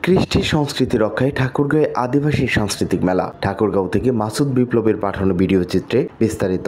কৃষ্টি সংস্কৃতি রক্ষায় ঠাকুরগাঁওয়ে আদিবাসী সাংস্কৃতিক মেলা। ঠাকুরগাঁও থেকে মাসুদ বিপ্লবের পাঠানো ভিডিও চিত্রে বিস্তারিত।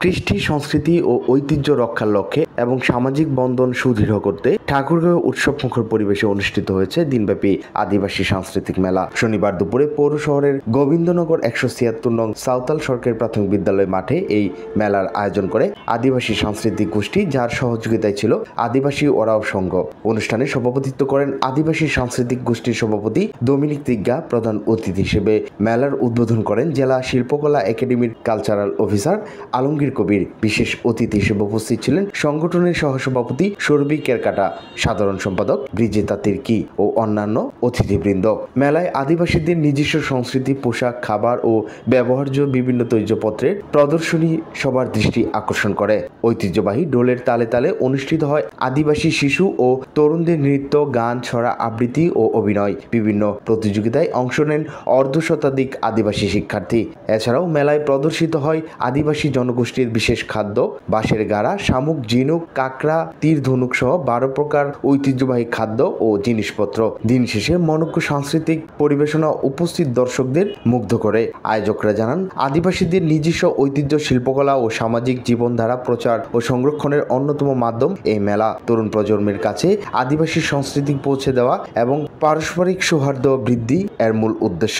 কৃষ্টি সংস্কৃতি ও ঐতিহ্য রক্ষার লক্ষ্যে এবং সামাজিক বন্ধন সুদৃঢ় করতে ঠাকুরগাঁও উৎসবমুখর পরিবেশে অনুষ্ঠিত হয়েছে দিনব্যাপী আদিবাসী সাংস্কৃতিক মেলা। শনিবার দুপুরে পৌর শহরের গোবিন্দনগর 176 নং সাঁওতাল সরকারি প্রাথমিক বিদ্যালয় মাঠে এই মেলার আয়োজন করে আদিবাসী সাংস্কৃতিক গোষ্ঠী, যার সহযোগিতায় ছিল আদিবাসী ওরাও সংঘ। অনুষ্ঠানে সভাপতিত্ব করেন আদিবাসী সাংস্কৃতিক গোষ্ঠীর সভাপতি ডমিনিক তিগ্গা। প্রধান অতিথি হিসেবে মেলার উদ্বোধন করেন জেলা শিল্পকলা একাডেমির কালচারাল অফিসার আলমগীর কবির। বিশেষ অতিথি হিসেবে উপস্থিত ছিলেন সংগঠনের সহসভাপতি সরবি কেরকাটা, সাধারণ সম্পাদক ব্রিজিতা তির্কি ও অন্যান্য অতিথিবৃন্দ। মেলায় আদিবাসীদের নিজস্ব সংস্কৃতি, পোশাক, খাবার ও ব্যবহার্য বিভিন্ন তৈজপত্রের প্রদর্শনী সবার দৃষ্টি আকর্ষণ করে। ঐতিহ্যবাহী ঢোলের তালে তালে অনুষ্ঠিত হয় আদিবাসী শিশু ও তরুণদের নৃত্য, গান, ছড়া আবৃত্তি ও অভিনয়। বিভিন্ন প্রতিযোগিতায় অংশ নেন অর্ধশতাধিক আদিবাসী শিক্ষার্থী। এছাড়াও মেলায় প্রদর্শিত হয় আদিবাসী জনগোষ্ঠীর বিশেষ খাদ্য, বাঁশের গাড়া, শামুক, ঝিনুক, কাঁকড়া, তীর ধনুক সহ 12 প্রকার ঐতিহ্যবাহী খাদ্য ও জিনিসপত্র। দিন শেষে মনোজ্ঞ সাংস্কৃতিক পরিবেশনা উপস্থিত দর্শকদের মুগ্ধ করে। আয়োজকরা জানান, আদিবাসীদের নিজস্ব ঐতিহ্য, শিল্পকলা ও সামাজিক জীবনধারা প্রচার ও সংরক্ষণের অন্যতম মাধ্যম এই মেলা। তরুণ প্রজন্মের কাছে আদিবাসী সংস্কৃতি পৌঁছে দেওয়া এবং পারস্পরিক সৌহার্দ্য বৃদ্ধি এর মূল উদ্দেশ্য।